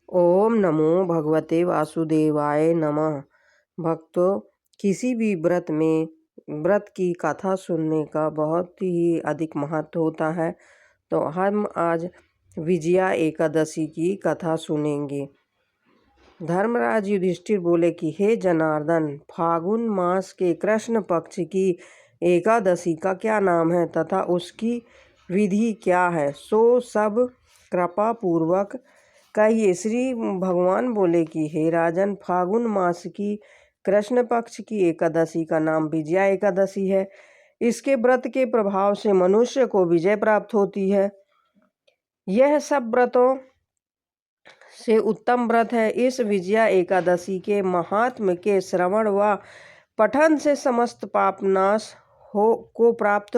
ओम नमो भगवते वासुदेवाय नमः। भक्तों, किसी भी व्रत की कथा सुनने का बहुत ही अधिक महत्व होता है। तो हम आज विजया एकादशी की कथा सुनेंगे। धर्मराज युधिष्ठिर बोले कि हे जनार्दन, फागुन मास के कृष्ण पक्ष की एकादशी का क्या नाम है तथा उसकी विधि क्या है, सो सब कृपा पूर्वक कहिए। श्री भगवान बोले कि हे राजन, फागुन मास की कृष्ण पक्ष की एकादशी का नाम विजया एकादशी है। इसके व्रत के प्रभाव से मनुष्य को विजय प्राप्त होती है। यह सब व्रतों से उत्तम व्रत है। इस विजया एकादशी के महात्म के श्रवण व पठन से समस्त पाप नाश को प्राप्त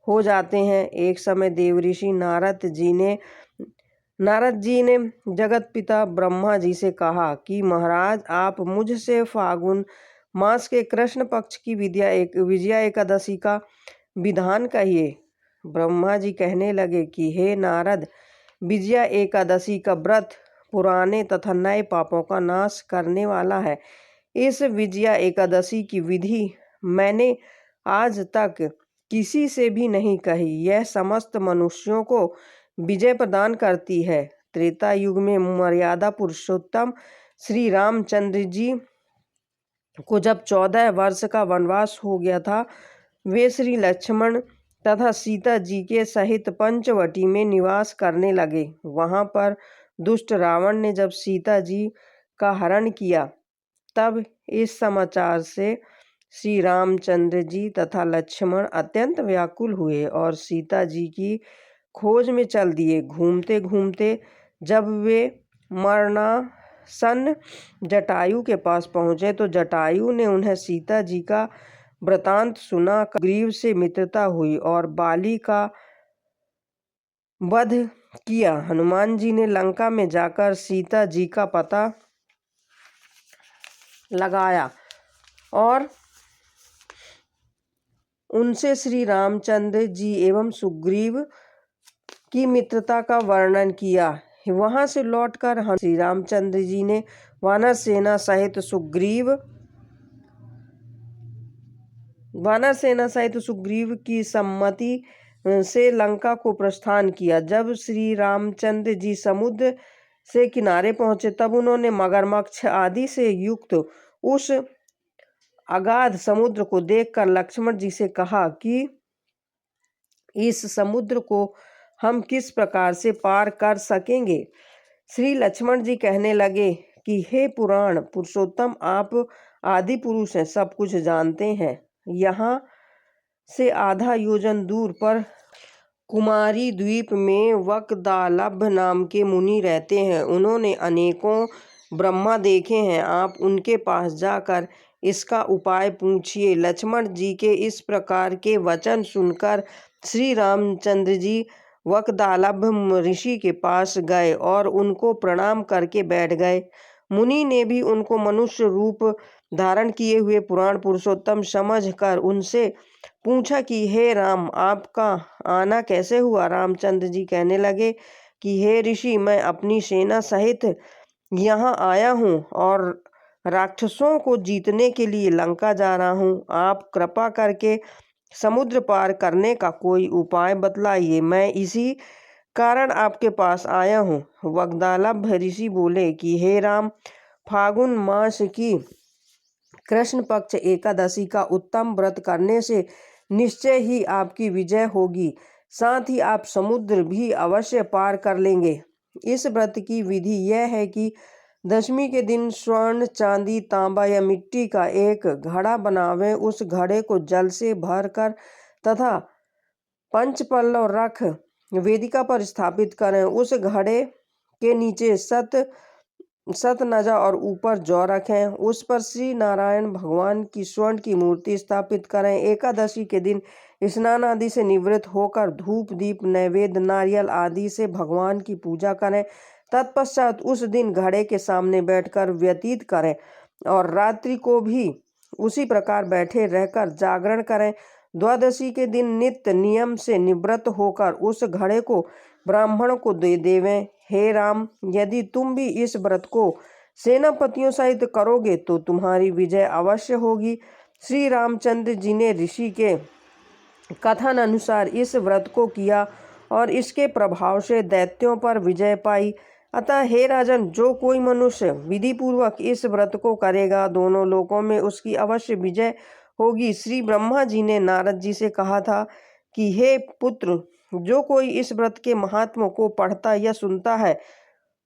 हो जाते हैं। एक समय देव ऋषि नारद जी ने जगत पिता ब्रह्मा जी से कहा कि महाराज, आप मुझसे फागुन मास के कृष्ण पक्ष की विजया एकादशी का विधान कहिए। ब्रह्मा जी कहने लगे कि हे नारद, विजया एकादशी का व्रत पुराने तथा नए पापों का नाश करने वाला है। इस विजया एकादशी की विधि मैंने आज तक किसी से भी नहीं कही। यह समस्त मनुष्यों को विजय प्रदान करती है। त्रेता युग में मर्यादा पुरुषोत्तम श्री रामचंद्र जी को जब 14 वर्ष का वनवास हो गया था, वे श्री लक्ष्मण तथा सीता जी के सहित पंचवटी में निवास करने लगे। वहां पर दुष्ट रावण ने जब सीता जी का हरण किया, तब इस समाचार से श्री रामचंद्र जी तथा लक्ष्मण अत्यंत व्याकुल हुए और सीता जी की खोज में चल दिए। घूमते घूमते जब वे मरणासन जटायु के पास पहुंचे तो जटायु ने उन्हें सीता जी का वृतांत सुना। सुग्रीव से मित्रता हुई और बाली का वध किया। हनुमान जी ने लंका में जाकर सीता जी का पता लगाया और उनसे श्री रामचंद्र जी एवं सुग्रीव की मित्रता का वर्णन किया। वहां से लौटकर श्री रामचंद्र जी ने वानर सेना सहित सुग्रीव की सम्मति से लंका को प्रस्थान किया। जब श्री रामचंद्र जी समुद्र से किनारे पहुंचे, तब उन्होंने मगरमच्छ आदि से युक्त उस अगाध समुद्र को देखकर लक्ष्मण जी से कहा कि इस समुद्र को हम किस प्रकार से पार कर सकेंगे। श्री लक्ष्मण जी कहने लगे कि हे पुराण पुरुषोत्तम, आप आदि पुरुष हैं, सब कुछ जानते हैं। यहाँ से आधा योजन दूर पर कुमारी द्वीप में वकदालभ नाम के मुनि रहते हैं। उन्होंने अनेकों ब्रह्मा देखे हैं। आप उनके पास जाकर इसका उपाय पूछिए। लक्ष्मण जी के इस प्रकार के वचन सुनकर श्री रामचंद्र जी वकदालभ ऋषि के पास गए और उनको प्रणाम करके बैठ गए। मुनि ने भी उनको मनुष्य रूप धारण किए हुए पुराण पुरुषोत्तम समझकर उनसे पूछा कि हे राम, आपका आना कैसे हुआ। रामचंद्र जी कहने लगे कि हे ऋषि, मैं अपनी सेना सहित यहाँ आया हूँ और राक्षसों को जीतने के लिए लंका जा रहा हूँ। आप कृपा करके समुद्र पार करने का कोई उपाय बतलाइए, मैं इसी कारण आपके पास आया हूँ। वकदालभ ऋषि बोले कि हे राम, फागुन मास की कृष्ण पक्ष एकादशी का उत्तम व्रत करने से निश्चय ही आपकी विजय होगी। साथ ही आप समुद्र भी अवश्य पार कर लेंगे। इस व्रत की विधि यह है कि दशमी के दिन स्वर्ण, चांदी, तांबा या मिट्टी का एक घड़ा बनावें। उस घड़े को जल से भरकर तथा पंचपल्लव रख वेदिका पर स्थापित करें। उस घड़े के नीचे सतनजा और ऊपर जौ रखें। उस पर श्री नारायण भगवान की स्वर्ण की मूर्ति स्थापित करें। एकादशी के दिन स्नान आदि से निवृत्त होकर धूप, दीप, नैवेद्य, नारियल आदि से भगवान की पूजा करें। तत्पश्चात उस दिन घड़े के सामने बैठकर व्यतीत करें और रात्रि को भी उसी प्रकार बैठे रहकर जागरण करें। द्वादशी के दिन नित्य नियम से निवृत्त होकर उस घड़े को ब्राह्मण को दे देवें। हे राम, यदि तुम भी इस व्रत को सेनापतियों सहित करोगे तो तुम्हारी विजय अवश्य होगी। श्री रामचंद्र जी ने ऋषि के कथन अनुसार इस व्रत को किया और इसके प्रभाव से दैत्यों पर विजय पाई। अतः हे राजन, जो कोई मनुष्य विधि पूर्वक इस व्रत को करेगा, दोनों लोकों में उसकी अवश्य विजय होगी। श्री ब्रह्मा जी ने नारद जी से कहा था कि हे पुत्र, जो कोई इस व्रत के महात्म को पढ़ता या सुनता है,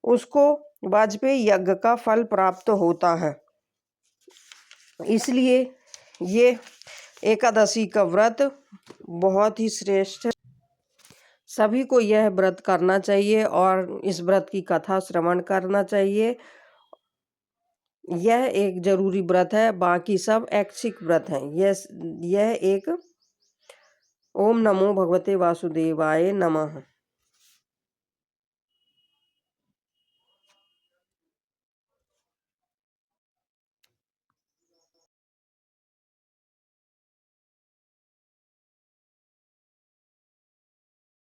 उसको वाजपेयी यज्ञ का फल प्राप्त होता है। इसलिए ये एकादशी का व्रत बहुत ही श्रेष्ठ है। सभी को यह व्रत करना चाहिए और इस व्रत की कथा श्रवण करना चाहिए। यह एक जरूरी व्रत है, बाकी सब ऐच्छिक व्रत हैं। यह एक ओम नमो भगवते वासुदेवाय नमः।